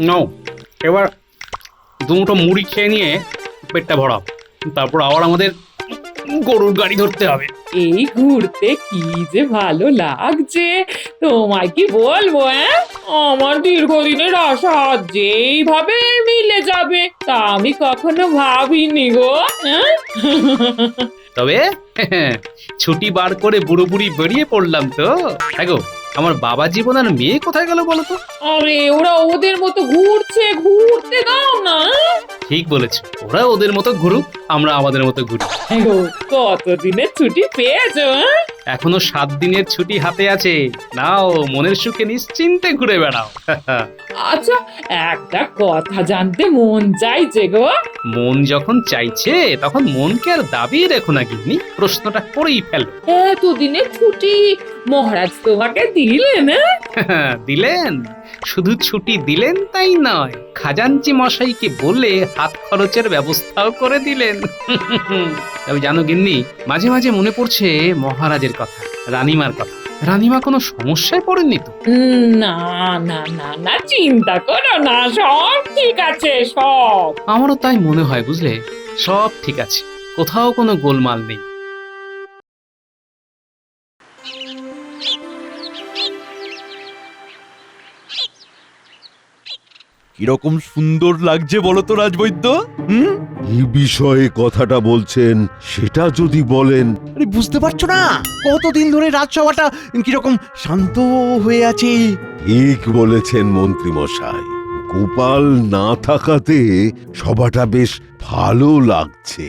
নাও, এবার দুটো মুড়ি খেয়ে নিয়ে পেটটা ভরাও, তারপর আবার আমাদের গরুর গাড়ি ধরতে হবে। এই ঘুরতে কি যে ভালো লাগছে, তোমায় কি বলবো? আমার দীর্ঘদিনের আশা যেইভাবে মিলে যাবে তা আমি কখনো ভাবিনি গো। হ্যাঁ? তবে ছুটি বার করে বুড়ো বুড়ি বেরিয়ে পড়লাম তো। দেখো, আমার বাবা জীবন আর মেয়ে কোথায় গেল বলো তো? আরে ওরা ওদের মতো ঘুরছে, ঘুরতে দাও না। ঠিক বলেছো, ওরা ওদের মতো ঘুরুক, আমরা আমাদের মতো ঘুরি। গো, কতদিনের ছুটি পেয়েছো? এখনো 7 দিনের ছুটি হাতে আছে, নাও মনের সুখে নিশ্চিন্তে ঘুরে বেড়াও। আচ্ছা, একটা কথা জানতে মন চাইছে গো। মন যখন চাইছে তখন মনকে আর দাবি রেখো না গিন্নি, প্রশ্নটা করেই ফেলো। এতদিনের ছুটি মহারাজ তোমাকে দিলেন? দিলেন? শুধু ছুটি দিলেন তাই নয়, খাজাঞ্চি মশাইকে বলে হাত খরচের ব্যবস্থাও করে দিলেন। তবে জানো গিন্নি, মাঝে মাঝে মনে পড়ছে মহারাজের কথা, রানীমার কথা। রানীমা কোনো সমস্যায় পড়েননি তো? না না না না, চিন্তা করো না, সব ঠিক আছে সব। আমারও তাই মনে হয়, বুঝলে, সব ঠিক আছে, কোথাও কোনো গোলমাল নেই। কিরকম সুন্দর লাগছে বলো তো রাজবৈদ্য? হুম? কি বিষয়ে কথাটা বলছেন সেটা যদি বলেন। আরে বুঝতে পারছো না কতদিন ধরে রাজসভাটা কিরকম শান্ত হয়ে আছে? ঠিক বলেছেন মন্ত্রী মশাই, গোপাল না থাকাতে সভাটা বেশ ভালো লাগছে।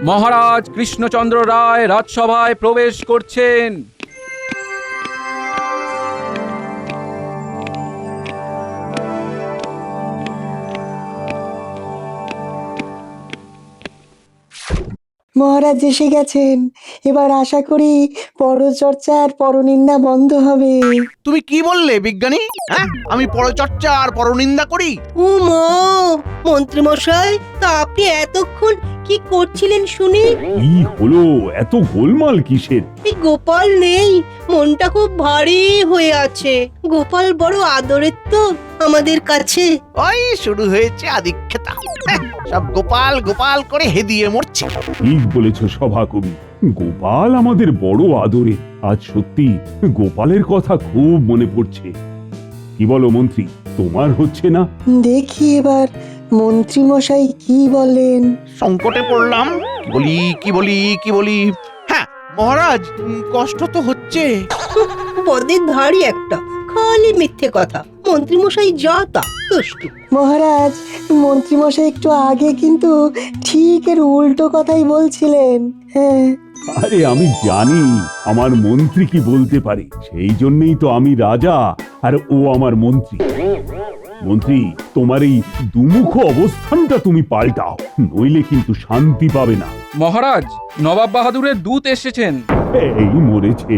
মহারাজ কৃষ্ণচন্দ্র রায় রাজসভায় প্রবেশ করছেন। মহারাজ এসে গেছেন, এবার আশা করি পরচর্চা আর পরনিন্দা বন্ধ হবে। তুমি কি বললে বিজ্ঞানী? হ্যাঁ, আমি পরচর্চা আর পরনিন্দা করি? ও মা, মন্ত্রী মশাই, তা আপনি এতক্ষণ কি করছিলেন শুনি? কি হলো, এত গোলমাল কিসের? এই গোপাল নেই, মনটা খুব ভারী হয়ে আছে। গোপাল বড় আদরের তো আমাদের কাছে। ওই শুরু হয়েছে আদিক্ষেতা। হ্যাঁ, সব গোপাল গোপাল করে হেদিয়ে মরছে। ঠিক বলেছ সভাকবি, গোপাল আমাদের বড় আদরে। আজ সত্যি গোপালের কথা খুব মনে পড়ছে। কি বলো মন্ত্রী, তোমার হচ্ছে না? দেখি এবার মন্ত্রী মশাই কি বলেন। সংকটে পড়লাম, কি বলি। হ্যাঁ মহারাজ, কষ্ট তো হচ্ছে। পদের ধারী একটা, খালি মিথ্যে কথা। মন্ত্রী মশাই যা তা দুষ্টু। মহারাজ, মন্ত্রী মশাই একটু আগে কিন্তু ঠিক এর উল্টো কথাই বলছিলেন। হ্যাঁ, আরে আমি জানি আমার মন্ত্রী কি বলতে পারে, সেই জন্যই তো আমি রাজা আর ও আমার মন্ত্রী। মন্ত্রী, তোমার এই দুমুখ অবস্থানটা তুমি পাল্টাও, নইলে কিন্তু শান্তি পাবে না। মহারাজ, নবাব বাহাদুরের দূত এসেছেন। এই মরেছে,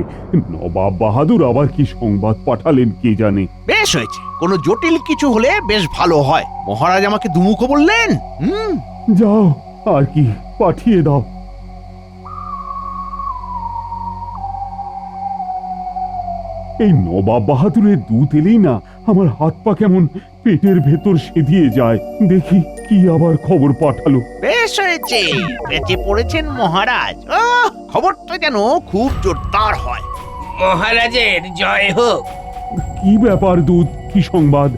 নবাব বাহাদুর আবার কি সংবাদ পাঠালেন কে জানে। বেশ হয়েছে, কোনো জটিল কিছু হলে বেশ ভালো হয়। মহারাজ আমাকে দুমুখো বললেন। যাও, আর কি, পাঠিয়ে দাও। এই নবাব বাহাদুরের দুধ এলেই না আমার হাত পা কেমন পেটের ভেতর সেদিয়ে যায়। দেখি কি আবার খবর পাঠালো। বেশ হয়েছে, বেঁচে পড়েছেন মহারাজ। খবরটা যেন খুব জোরদার হয়। মহারাজের জয় হোক। কি ব্যাপার দুধ, কি সংবাদ?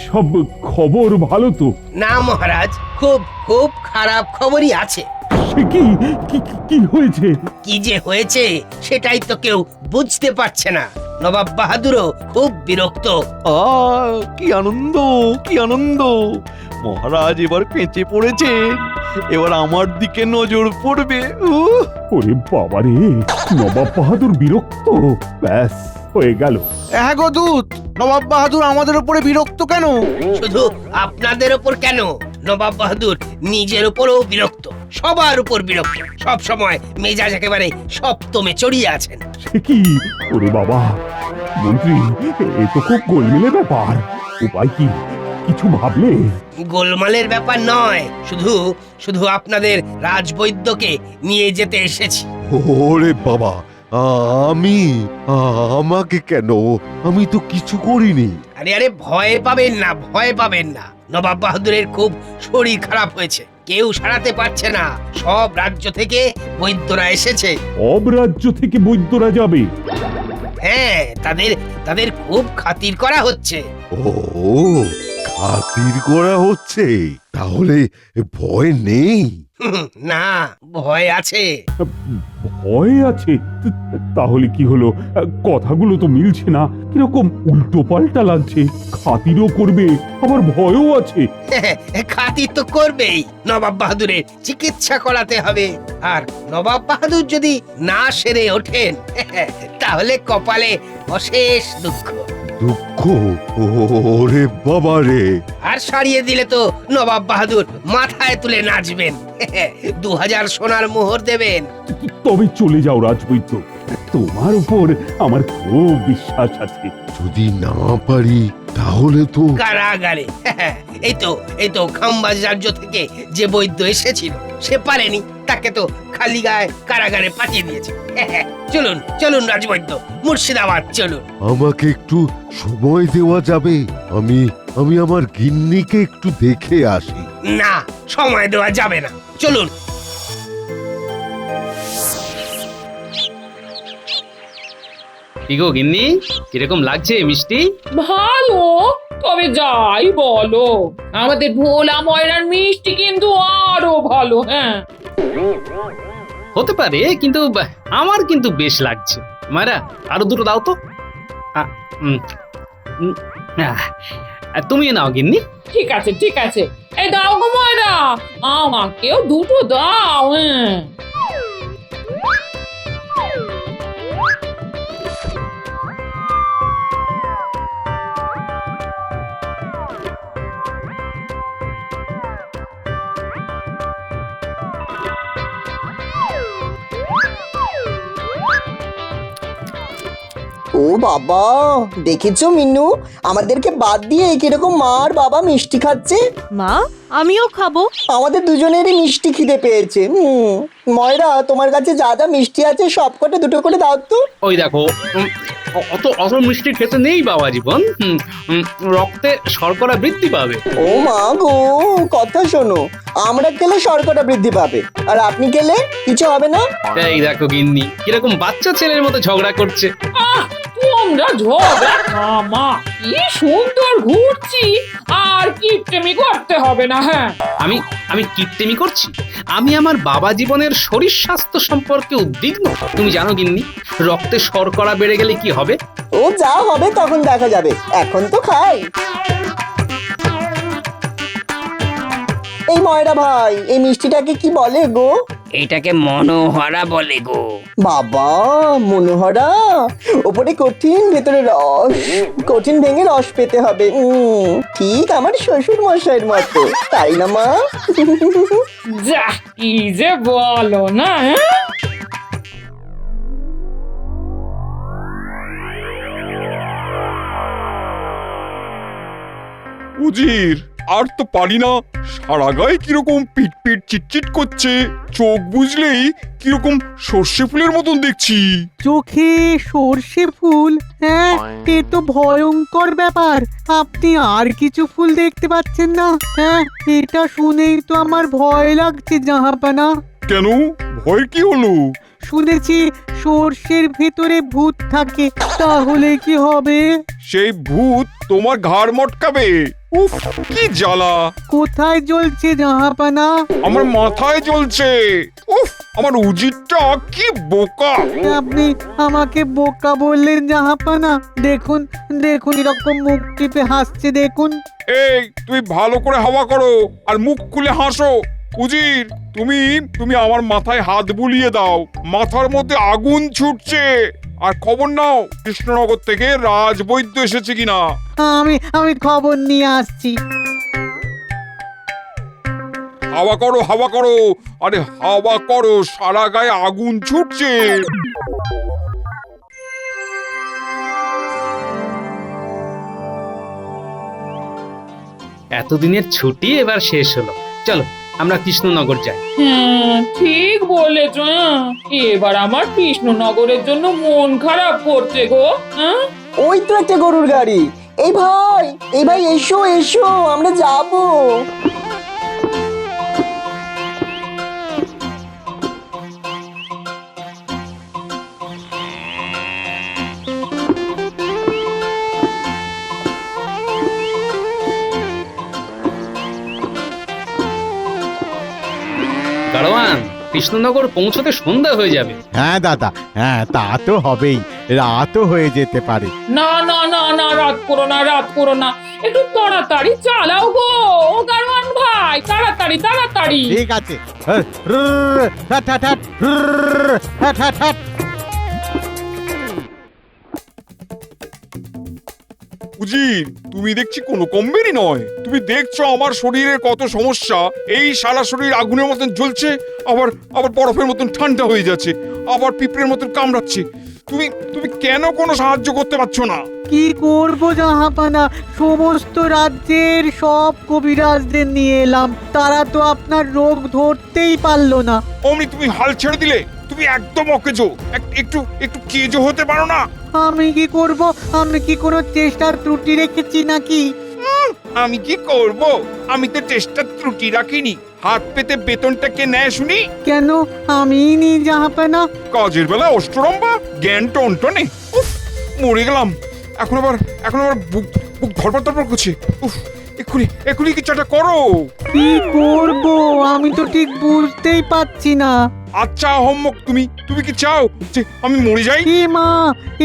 সব খবর ভালো তো? না মহারাজ, খুব খুব খারাপ খবরই আছে। সে কি কি হয়েছে? কি যে হয়েছে সেটাই তো কেউ বুঝতে পারছে না। নবাব বাহাদুরও খুব বিরক্ত। কি আনন্দ, কি আনন্দ! মহারাজ এবার পেঁচে পড়েছেন, এবার আমার দিকে নজর পড়বে। ওরে বাবারে, নবাব বাহাদুর বিরক্ত? ব্যাস, হয়ে গেল। হ্যাঁ গো দূত, নবাব বাহাদুর আমাদের উপরে বিরক্ত কেন? শুধু আপনাদের ওপর কেন, নবাব বাহাদুর নিজের উপরও বিরক্ত, সবার উপর বিরক্ত। সব সময় মেজাজ একেবারে সপ্তমে চড়িয়ে আছেন। সে কি? ওরে বাবা, মন্ত্রী, এ তো খুব গোলমেলে ব্যাপার। উপায় কি, কিছু ভাবলে? গোলমালের ব্যাপার নয়, শুধু শুধু আপনাদের রাজবৈদ্যকে নিয়ে যেতে এসেছি। ওরে বাবা, আমি আমাকে কেন? আমি তো কিছু করিনি। আরে আরে ভয় পাবেন না, ভয় পাবেন না। নবাব বাহাদুরের খুব শরীর খারাপ হয়েছে, কেউ সারাতে পারছে না। সব রাজ্য থেকে বৈদ্যরা এসেছে। সব রাজ্য থেকে বৈদ্যরা যাবে? হ্যাঁ, তাদের তাদের খুব খাতির করা হচ্ছে। ও, খাতির করা হচ্ছে? তাহলে ভয় নেই? না, ভয় আছে। ভয় আছে? তাহলে কি হলো? কথাগুলো তো মিলছে না, কিরকম উল্টো পাল্টা লাগছে। খাতিরও করবে, আবার ভয়ও আছে। খাতির তো করবেই। নবাব বাহাদুরের চিকিৎসা করাতে হবে। আর নবাব বাহাদুর যদি না সেরে ওঠেন, তাহলে কপালে অশেষ দুঃখ। দুঃখ? ওরে বাবা রে! আর সারিয়ে দিলে তো নবাব বাহাদুর মাথায় তুলে নাচবেন। 2000 সোনার মোহর দেবেন। তবে চলে যাও রাজবৈদ্য, তোমার উপর আমার খুব বিশ্বাস আছে। যদি না পারি তাহলে তো কারাগারে। এই তো খাম্বাজ রাজ্য থেকে যে বৈদ্য এসেছিল, সে পারেনি, তাকে তো খালি গায়ে কারাগারে পাঠিয়ে দিয়েছে। চলুন চলুন রাজবৈদ্য, মুর্শিদাবাদ চলুন। আমাকে একটু সময় দেওয়া যাবে? আমি আমার গিন্নিকে একটু দেখে আসি। না, সময় দেওয়া যাবে না, চলুন। কি গো গিন্নি, কিরকম লাগছে মিষ্টি? ভালো, তবে যাই বলো, আমাদের ভোলা ময়রার মিষ্টি কিন্তু আরো ভালো। হ্যাঁ, হতে পারে, কিন্তু আমার কিন্তু বেশ লাগছে। মারা, আরো দুটো দাও তো। তুমি নাও গিন্নি। ঠিক আছে ঠিক আছে, এই দাও গো ময়রা, আমাকেও দুটো দাও। হ্যাঁ, ও বাবা, দেখেছো মিনু, আমাদেরকে বাদ দিয়ে কিরকম মার বাবা মিষ্টি খাচ্ছে। মা, আমিও খাবো। আমাদের দুজনেরই মিষ্টি খিদে পেয়েছে। ময়রা, তোমার কাছে যা যা মিষ্টি আছে সব কটা দুটো করে দাও তো। ওই দেখো, অত মিষ্টি খেতে নেই বাবা জীবন। রক্তে শর্করা বৃদ্ধি পাবে। ও মা গো, কথা শোনো, আমরা খেলে শর্করা বৃদ্ধি পাবে, আর আপনি খেলে কিছু হবে না। এই দেখো গিন্নি, কিরকম বাচ্চা ছেলের মতো ঝগড়া করছে। তোমরা ঝগড়া থামা, কি সুন্দর ঘুরছি, আর কিপটেমি করতে হবে না। হ্যাঁ, আমি কিপটেমি করছি? আমি আমার বাবা জীবনের শরীর স্বাস্থ্য সম্পর্কে উদ্বিগ্ন। তুমি জানো গিন্নি, রক্তে শর্করা বেড়ে গেলে কি হবে? ও যা হবে তখন দেখা যাবে, এখন তো খাই। এই ময়রা ভাই, এই মিষ্টিটাকে কি বলে গো? এটাকে মনোহরা বলে গো। বাবা, মনোহরা, ওপরে কঠিন ভেতরে রস, কঠিন ভেঙে রস পেতে হবে। ঠিক আমার শ্বশুর মশাইয়ের মতো, তাই না মা? যা কি যে বলো না। হ্যাঁ, উজির, আর তো পারি না। সারা গায়ে কিরকম পিট পিট চিটচিট করছে, চোখ বুঝলেই কিরকম সর্ষে ফুলের মতন দেখছি। চোখে সর্ষে ফুল? হ্যাঁ, এ তো ভয়ঙ্কর ব্যাপার। আপনি আর কিছু ফুল দেখতে পাচ্ছেন না? হ্যাঁ, এটা শুনেই তো আমার ভয় লাগছে জাহাপানা। কেন, ভয় কি হলো? শুনেছি সর্ষের ভেতরে ভূত থাকে, তাহলে কি হবে? সেই ভূত তোমার ঘাড় মটকাবে। উফ, কি জ্বালা! কোথায় জ্বলছে জাহাপানা? আমার মাথায় জ্বলছে। উফ, আমার উজিরটা কি বোকা! আপনি আমাকে বোকা বললেন জাহাপানা? দেখুন দেখুন, এরকম মুখ টিপে হাসছে দেখুন। এই, তুমি ভালো করে হাওয়া করো আর মুখ খুলে হাসো। উজির, তুমি আমার মাথায় হাত বুলিয়ে দাও। মাথার মধ্যে আগুন ছুটছে। আর খবর নাও কৃষ্ণনগর থেকে রাজবৈদ্য এসেছে কিনা। আমি খবর নিয়ে আসছি। হাওয়া করো, হাওয়া করো, আরে হাওয়া করো, সারা গায়ে আগুন ছুটছে। এতদিনের ছুটি এবার শেষ হলো। চলো আমরা কৃষ্ণনগর যাই। হ্যাঁ ঠিক বলেছ। এবার আমার কৃষ্ণনগরের জন্য মন খারাপ করছে গো। হ্যাঁ ওই তো একটা গরুর গাড়ি। এই ভাই এসো এসো, আমরা যাবো। গাড়োয়ান, কৃষ্ণনগর পৌঁছতে সন্ধ্যা হয়ে যাবে। হ্যাঁ দাদা, হ্যাঁ তা তো হবেই, রাতও হয়ে যেতে পারে। না না না না, রাত করো না, রাত করো না, একটু তাড়াতাড়ি চালাও গো ও গাড়োয়ান ভাই, তাড়াতাড়ি তাড়াতাড়ি। ঠিক আছে। হাট, হাট, হাট, হাট, হাট, হাট। উজির, তুমি দেখছি কোনো কমবেরই নয়। তুমি দেখছো আমার শরীরের কত সমস্যা। এই সারা শরীর আগুনের মতন জ্বলছে, আবার আবার বরফের মতন ঠান্ডা হয়ে যাচ্ছে, আবার পিঁপড়ের মতন কামড়াচ্ছে। তুমি তুমি কেন কোনো সাহায্য করতে পারছো না? কি করব জাহাপানা, সমস্ত রাজ্যের সব কবিরাজদের নিয়ে এলাম, তারা তো আপনার রোগ ধরতেই পারলো না। অমনি তুমি হাল ছেড়ে দিলে? তুমি একদম অকেজো, একটু একটু কেজো হতে পারো না? আমি কি করব? আমি কি কোনো চেষ্টার ত্রুটি রেখেছি নাকি? আমি কি করব? আমি তো চেষ্টার ত্রুটি রাখিনি। হাত পেতে বেতনটা কে নেয় শুনি? কেন আমি নি জাহাপানা? কাজের বেলা অষ্টরম্বা, জ্ঞান টনটনে। উফ, মরে গেলাম। এখন আবার বুক বুক ধরপড় করছে। উফ, এক্ষুনি কিছুটা করো। কি করব আমি তো ঠিক বুঝতেই পারছি না। আচ্ছা হোমক, তুমি কি চাও যে আমি মরে যাই? কি মা,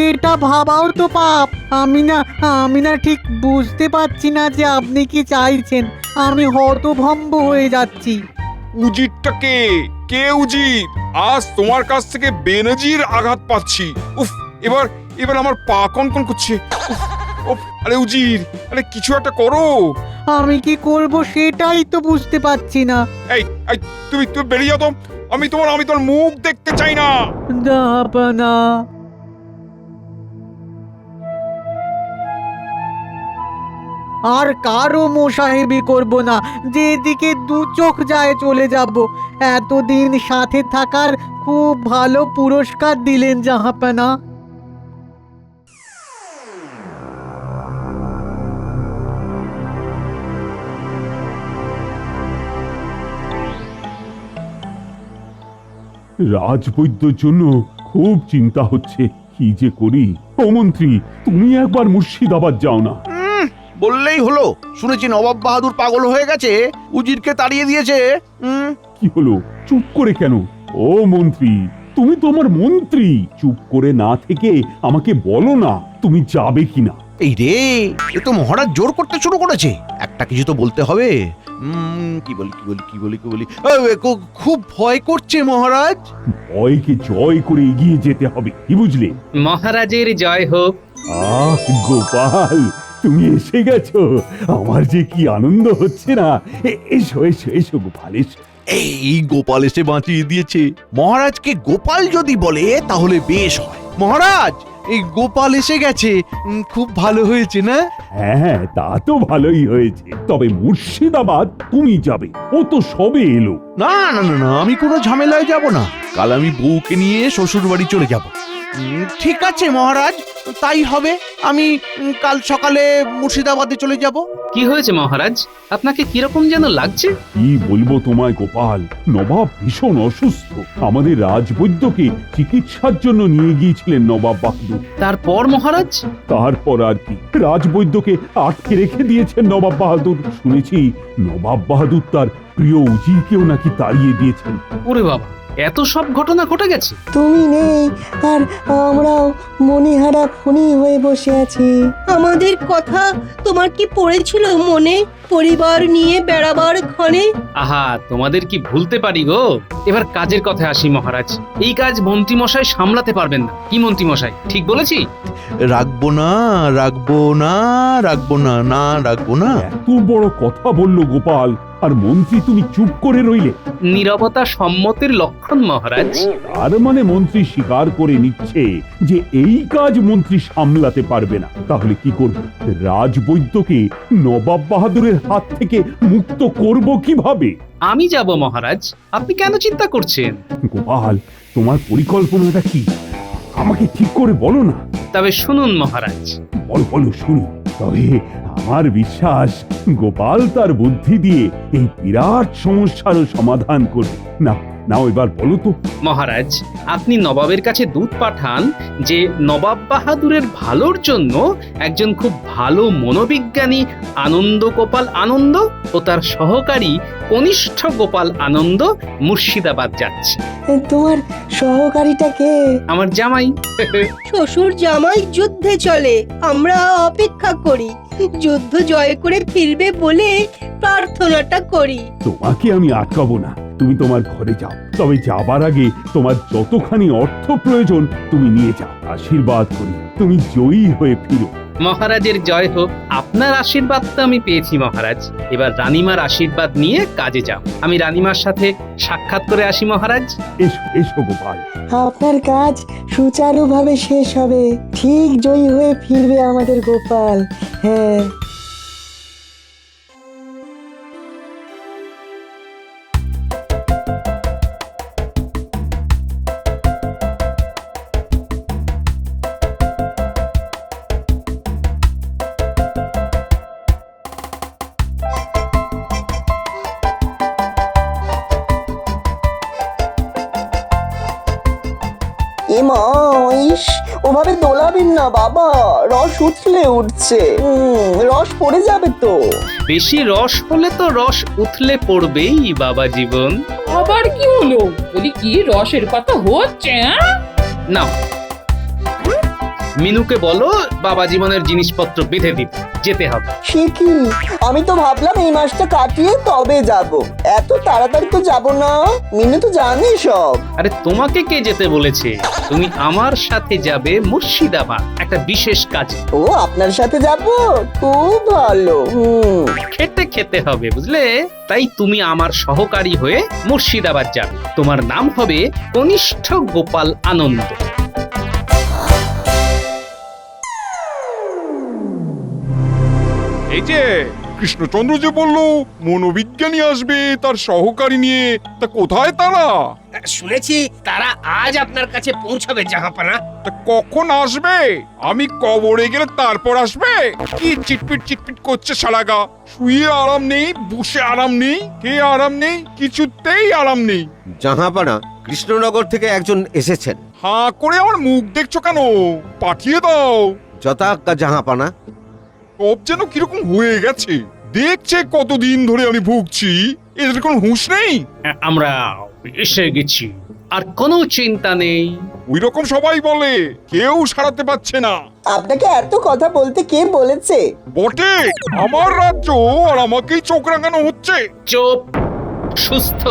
এটা ভাবাও তো পাপ। আমি না ঠিক বুঝতে পারছি না যে আপনি কি চাইছেন। আমি হতভম্ব হয়ে যাচ্ছি। উজিরটা কে উজির? আজ তোমার কাছ থেকে বেনজির আঘাত পাচ্ছি। উফ, এবার আমার পা কনকন করছে। উফ, আরে উজির, আরে কিছু একটা করো। আমি কি করব সেটাই তো বুঝতে পারছি না। এই তুমি বেরিয়ে যাও তো। আমি তোমার মুখ দেখতে চাই না। জাহাপানা, আর কারো মোসাহেবি করব না, যেদিকে দু চোখ যায় চলে যাব। এতদিন সাথে থাকার খুব ভালো পুরস্কার দিলেন জাহাপানা। রাজবৈদ্যর জন্য খুব চিন্তা হচ্ছে, কি যে করি। ও মন্ত্রী, তুমি একবার মুর্শিদাবাদ যাও না? বললেই হলো। শুনেছি নবাব বাহাদুর পাগল হয়ে গেছে, উজিরকে তাড়িয়ে দিয়েছে। কি হলো, চুপ করে কেন? ও মন্ত্রী, তুমি তো আমার মন্ত্রী, চুপ করে না থেকে আমাকে বলো না তুমি যাবে কিনা। এই রে, এ তো মহারাজ জোর করতে শুরু করেছে। একটা কিছু তো বলতে হবে। কি বলি খুব ভয় করছে মহারাজ। ভয়কে জয় করে এগিয়ে যেতে হবে, কি বুঝলে? মহারাজের জয় হোক। আহ গোপাল, তুমি এসে গেছো, আমার যে কি আনন্দ হচ্ছে না। এসো এসো এসো গোপাল, এসো। এই গোপাল এসে বাঁচিয়ে দিয়েছে। মহারাজকে গোপাল যদি বলে তাহলে বেশ হয়। মহারাজ, এই গোপাল এসে গেছে, খুব ভালো হয়েছে না? হ্যাঁ, তা তো ভালোই হয়েছে। তবে মুর্শিদাবাদ তুমি যাবে, ও তো সবে এলো। না না না না, আমি কোনো ঝামেলায় যাব না। কাল আমি বউকে নিয়ে শ্বশুর বাড়ি চলে যাব। ঠিক আছে মহারাজ, তাই হবে। আমি কাল সকালে মুর্শিদাবাদে চলে যাব। কি হয়েছে মহারাজ, আপনাকে কিরকম যেন লাগছে? কি বলবো তোমায় গোপাল, নবাব ভীষণ অসুস্থ। আমাদের রাজবৈদ্যকে চিকিৎসার জন্য নিয়ে গিয়েছিলেন নবাব বাহাদুর। তারপর মহারাজ? তারপর আর কি, রাজবৈদ্যকে আটকে রেখে দিয়েছেন নবাব বাহাদুর। শুনেছি নবাব বাহাদুর তার প্রিয় উজিরকেও নাকি তাড়িয়ে দিয়েছেন। ওরে বাবা, এত সব ঘটনা ঘটে গেছে। তুমি নেই আর আমরাও মনিহারা ফোনি হয়ে বসে আছি। আমাদের কথা তোমার কি পড়েছিল মনে, পরিবার নিয়ে বেড়াবার ক্ষণে? আহা, তোমাদের কি ভুলতে পারি গো। এবার কাজের কথা আসি মহারাজ। এই কাজ মন্ত্রীমশাই সামলাতে পারবেন না। কি মন্ত্রীমশাই, ঠিক বলেছি? রাখবো না রাখবো না রাখবো না, না রাখবো না। এত বড় কথা বললো গোপাল, আর মন্ত্রী তুমি চুপ করে রইলে। নীরবতা সম্মতির লক্ষণ মহারাজ। তার মানে মন্ত্রী স্বীকার করে নিচ্ছে যে এই কাজ মন্ত্রী সামলাতে পারবে না। তাহলে কি করব? রাজবৈদ্যকে নবাব বাহাদুরের হাত থেকে মুক্ত করব কিভাবে? আমি যাব মহারাজ, আপনি কেন চিন্তা করছেন? গোপাল, তোমার পরিকল্পনাটা কি? আমাকে ঠিক করে বলো না। তবে শুনুন মহারাজ। বলো বলো, শুনি। তবে আমার বিশ্বাস গোপাল তার বুদ্ধি দিয়ে এই বিরাট সমস্যারও সমাধান করবে। না নাও এবার বলো তো। মহারাজ, আপনি নবাবের কাছে দূত পাঠান যে নবাব বাহাদুরের ভালোর জন্য একজন খুব ভালো মনোবিজ্ঞানী আনন্দ গোপাল আনন্দ ও তার সহকারী কনিষ্ঠ গোপাল আনন্দ মুর্শিদাবাদ যাচ্ছে। তোমার সহকারীটা কে? আমার জামাই। শ্বশুর জামাই যুদ্ধে চলে, আমরা অপেক্ষা করি যুদ্ধ জয় করে ফিরবে বলে প্রার্থনাটা করি। তোমাকে আমি আটকাবো না, তুমি তোমার ঘরে যাও। তবে যাবার আগে তোমার যতখানি অর্থ প্রয়োজন তুমি নিয়ে যাও। আশীর্বাদ করি তুমি জয়ী হয়ে ফিরো। মহারাজের জয় হোক। আপনার আশীর্বাদ তো আমি পেয়েছি মহারাজ, এবার রানীমার আশীর্বাদ নিয়ে কাজে যাও। আমি রানীমার সাথে সাক্ষাৎ করে আসি মহারাজ। এসো এসো গোপাল। আপনার কাজ সুচারুভাবে শেষ হবে, ঠিক জয়ী হয়ে ফিরবে আমাদের গোপাল। হ্যাঁ। ইস, ওভাবে দোলাবেন না বাবা, রস উঠলে উঠছে, রস পড়ে যাবে তো। বেশি রস হলে তো রস উথলে পড়বেই বাবা জীবন। আবার কি হলো? বলি কি রসের কথা হচ্ছে? নাও, মিনুকে বলো বাবা জীবনের জিনিসপত্র বেঁধে দিতে, যেতে হবে। সে কি, আমি তো ভাবলাম এই মাসটা কাটিয়ে তবে যাব। এত তাড়াতাড়ি তো যাব না, মিনু তো জানে সব। আরে তোমাকে কে যেতে বলেছে? তুমি আমার সাথে যাবে মুর্শিদাবাদ একটা বিশেষ কাজে। ও, আপনার সাথে যাব? খুব ভালো। খেতে খেতে হবে বুঝলে, তাই তুমি আমার সহকারী হয়ে মুর্শিদাবাদ যাবে। তোমার নাম হবে কনিষ্ঠ গোপাল আনন্দ। এই যে কৃষ্ণচন্দ্র যে বললো মনোবিজ্ঞানী আসবে তার সহকারী নিয়ে, তা কোথায় তারা? শুনেছি তারা আজ আপনার কাছে পৌঁছাবে জাহাপানা। তা কখন আসবে? আমি কবরে গেলে তারপর আসবে? কি চিটপিট চিটপিট করছে সারা গা, শুয়ে আরাম নেই, বসে আরাম নেই, কে আরাম নেই, কিছুতেই আরাম নেই। জাহাপানা, কৃষ্ণনগর থেকে একজন এসেছেন। হাঁ করে আমার মুখ দেখছো কেন? পাঠিয়ে দাও। যথাজ্ঞা জাহাপানা। সব যেন কিরকম হয়ে গেছে, দেখছে কতদিন ধরে আমি ভুগছি, এদের কোনো হুঁশ নেই। আমরা এসে গেছি, আর কোনো চিন্তা নেই। ওই রকম সবাই বলে, কেউ সারাতে পারছে না। আপনাকে এত কথা বলতে কে বলেছে? বটে, আমার রাজ্য আর আমাকেই চোখ রাঙানো হচ্ছে। চুপ, সুস্থ